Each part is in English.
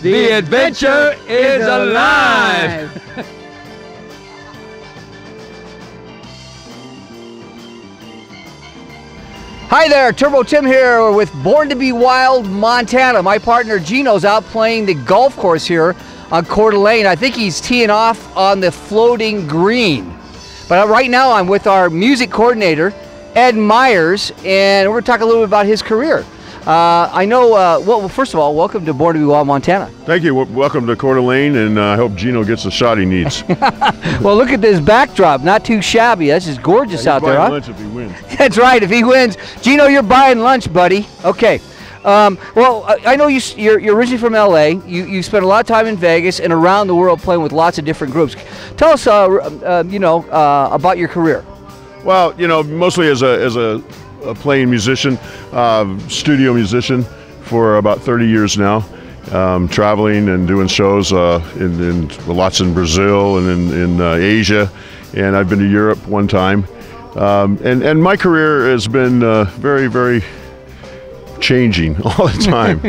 The adventure is alive! Hi there, Turbo Tim here with Born to Be Wild, Montana. My partner Gino's out playing the golf course here on Coeur d'Alene. I think he's teeing off on the floating green. But right now I'm with our music coordinator, Ed Myers, and we're going to talk a little bit about his career. I know, well, first of all, welcome to Born to Be Wild, Montana. Thank you. Welcome to Coeur d'Alene, and I hope Gino gets the shot he needs. Well, look at this backdrop. Not too shabby. That's just gorgeous out there, huh? Lunch if he wins. That's right. If he wins. Gino, you're buying lunch, buddy. Okay. Well, I know you're originally from L.A. You spent a lot of time in Vegas and around the world playing with lots of different groups. Tell us, about your career. Well, mostly as a playing musician, studio musician for about 30 years now, traveling and doing shows in lots in Brazil and in Asia, and I've been to Europe one time, and my career has been very, very changing all the time,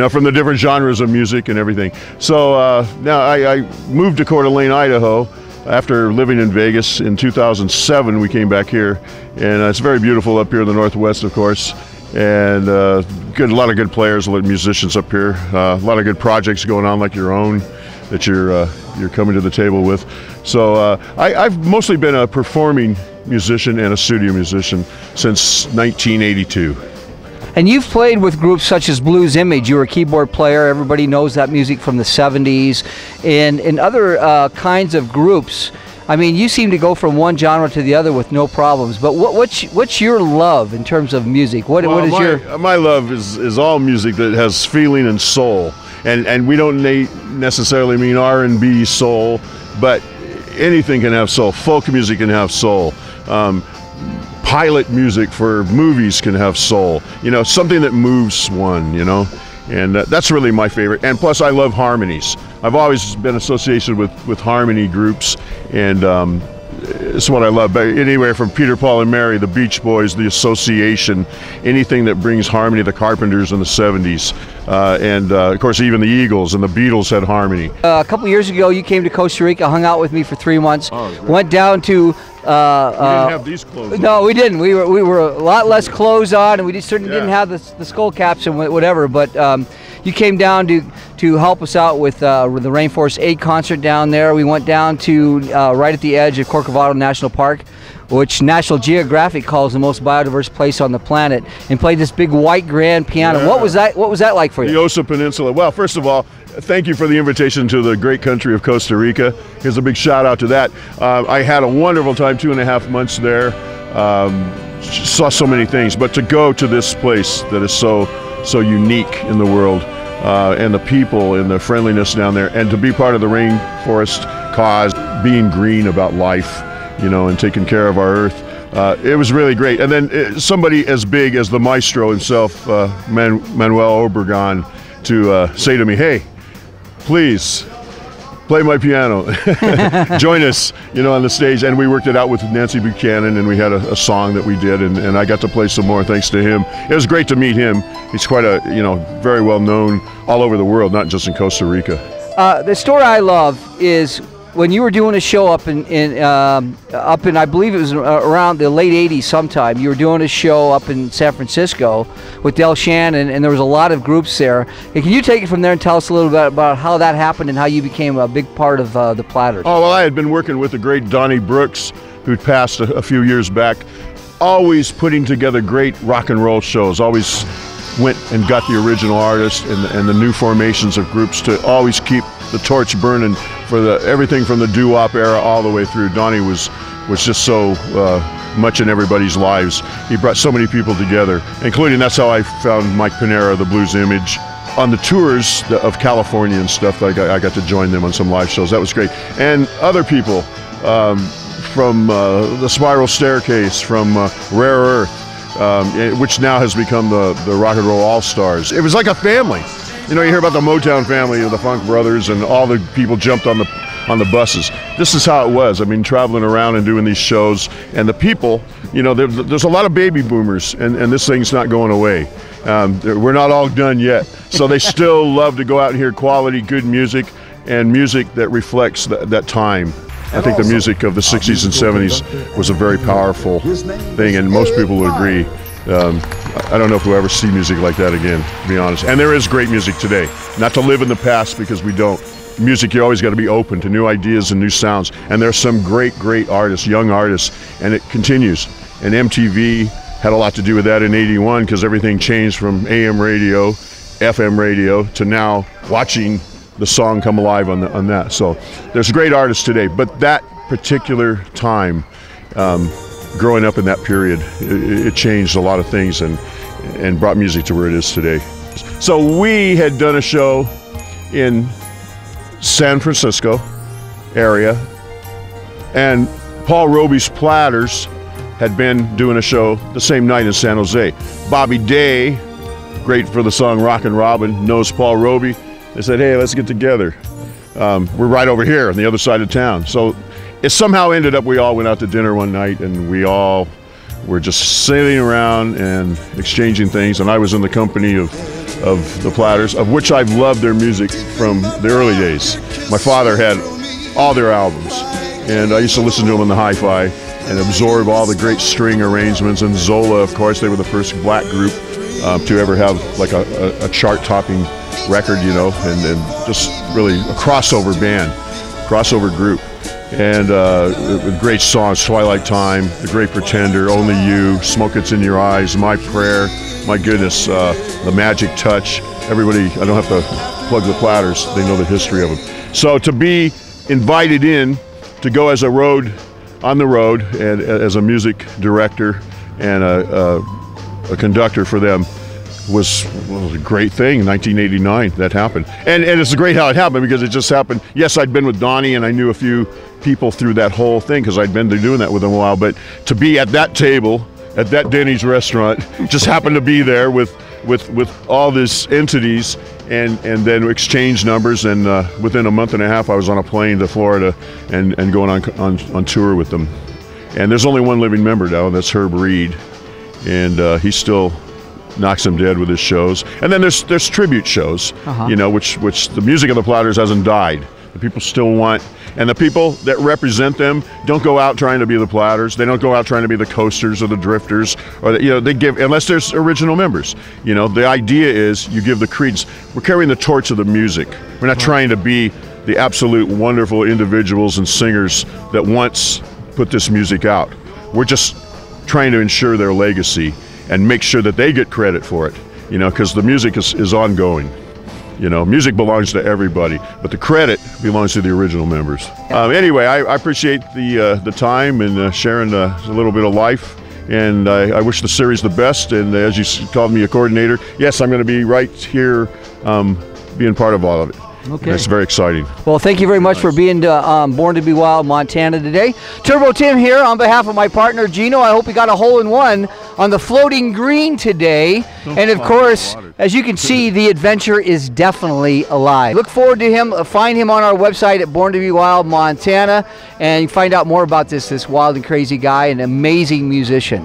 from the different genres of music and everything. So now I moved to Coeur d'Alene, Idaho. After living in Vegas in 2007, we came back here, and it's very beautiful up here in the Northwest, of course, and a lot of good players, a lot of musicians up here, a lot of good projects going on like your own that you're coming to the table with. So I've mostly been a performing musician and a studio musician since 1982. And you've played with groups such as Blues Image. You were a keyboard player. Everybody knows that music from the 70s. And other kinds of groups. I mean, you seem to go from one genre to the other with no problems. But what's your love in terms of music? What is your... My love is all music that has feeling and soul. And we don't necessarily mean R&B soul, but anything can have soul. Folk music can have soul. Pilot music for movies can have soul, something that moves one, and that's really my favorite. And plus I love harmonies. I've always been associated with harmony groups, and it's what I love. But anywhere from Peter, Paul and Mary, the Beach Boys, the Association, anything that brings harmony, the Carpenters in the 70s, and of course even the Eagles and the Beatles had harmony. A couple years ago you came to Costa Rica, hung out with me for 3 months, went down to we didn't have these clothes on. No, we didn't. We were a lot less clothes on, and we just certainly didn't have the skull caps and whatever. But you came down to help us out with the Rainforest Aid concert down there. We went down to right at the edge of Corcovado National Park, which National Geographic calls the most biodiverse place on the planet, and played this big white grand piano. Yeah. What was that like for you? The Osa Peninsula. Well, first of all, thank you for the invitation to the great country of Costa Rica. Here's a big shout out to that. I had a wonderful time, 2.5 months there. Saw so many things, but to go to this place that is so unique in the world, and the people and the friendliness down there, and to be part of the rainforest cause, being green about life, and taking care of our earth. It was really great. And then somebody as big as the maestro himself, Manuel Obregon, to say to me, hey, please play my piano. Join us, on the stage. And we worked it out with Nancy Buchanan, and we had a song that we did, and I got to play some more thanks to him. It was great to meet him. He's quite a, very well known all over the world, not just in Costa Rica. The story I love is when you were doing a show up in I believe it was around the late 80s sometime. You were doing a show up in San Francisco with Del Shannon, and there was a lot of groups there. And can you take it from there and tell us a little bit about how that happened and how you became a big part of the Platters? Oh, well, I had been working with the great Donnie Brooks, who'd passed a few years back, always putting together great rock and roll shows, always went and got the original artists and the new formations of groups to always keep the torch burning for everything from the doo-wop era all the way through. Donnie was just so much in everybody's lives. He brought so many people together, including, that's how I found Mike Panera, the Blues Image, on the tours of California and stuff. I got to join them on some live shows. That was great. And other people from the Spiral Staircase, from Rare Earth, which now has become the Rock and Roll All-Stars. It was like a family. You hear about the Motown family, the Funk Brothers, and all the people jumped on the buses. This is how it was. I mean, traveling around and doing these shows, and the people, there's a lot of baby boomers, and this thing's not going away. We're not all done yet. So they still love to go out and hear quality, good music, and music that reflects that time. I think the music of the 60s and 70s was a very powerful thing, and most people would agree. I don't know if we'll ever see music like that again, to be honest. And there is great music today. Not to live in the past, because we don't. Music, you always got to be open to new ideas and new sounds. And there's some great artists, young artists, and it continues. And MTV had a lot to do with that in '81, because everything changed from AM radio, FM radio, to now watching the song come alive on that. So there's great artists today, but that particular time, growing up in that period, it changed a lot of things and brought music to where it is today. So we had done a show in San Francisco area, and Paul Roby's Platters had been doing a show the same night in San Jose. Bobby Day, great for the song Rockin' Robin, knows Paul Roby. They said, hey, let's get together. We're right over here on the other side of town. So it somehow ended up we all went out to dinner one night, and we all were just sitting around and exchanging things. And I was in the company of the Platters, of which I've loved their music from the early days. My father had all their albums, and I used to listen to them on the hi-fi and absorb all the great string arrangements. And Zola, of course, they were the first black group to ever have like a chart-topping record, you know, and just really a crossover band, crossover group. And with great songs, Twilight Time, The Great Pretender, Only You, Smoke It's in Your Eyes, My Prayer, my goodness, The Magic Touch. Everybody, I don't have to plug the Platters, they know the history of them. So to be invited in to go as on the road and as a music director and a conductor for them was a great thing. In 1989 that happened, and it's great how it happened, because it just happened. Yes, I'd been with Donnie, and I knew a few people through that whole thing, because I'd been doing that with them a while, but to be at that table at that Denny's restaurant, just happened to be there with all these entities, and then exchange numbers, and within a month and a half I was on a plane to Florida and going on tour with them. And there's only one living member now, and that's Herb Reed, and he still knocks them dead with his shows. And then there's tribute shows, you know, which the music of the Platters hasn't died. The people still want, and the people that represent them don't go out trying to be the Platters. They don't go out trying to be the Coasters or the Drifters, or you know, they give, unless there's original members. You know, the idea is you give the credence. We're carrying the torch of the music. We're not trying to be the absolute wonderful individuals and singers that once put this music out. We're just trying to ensure their legacy and make sure that they get credit for it, you know, because the music is ongoing. You know, music belongs to everybody, but the credit belongs to the original members. Anyway, I appreciate the time and sharing a little bit of life, and I wish the series the best. And as you called me a coordinator, yes, I'm going to be right here being part of all of it. Okay. It's very exciting. Well, thank you very much for being Born to Be Wild, Montana today. Turbo Tim here on behalf of my partner Gino. I hope you got a hole-in-one on the floating green today. And of course, as you can see, the adventure is definitely alive. Look forward to him. Find him on our website at Born to Be Wild, Montana, and find out more about this wild and crazy guy, an amazing musician.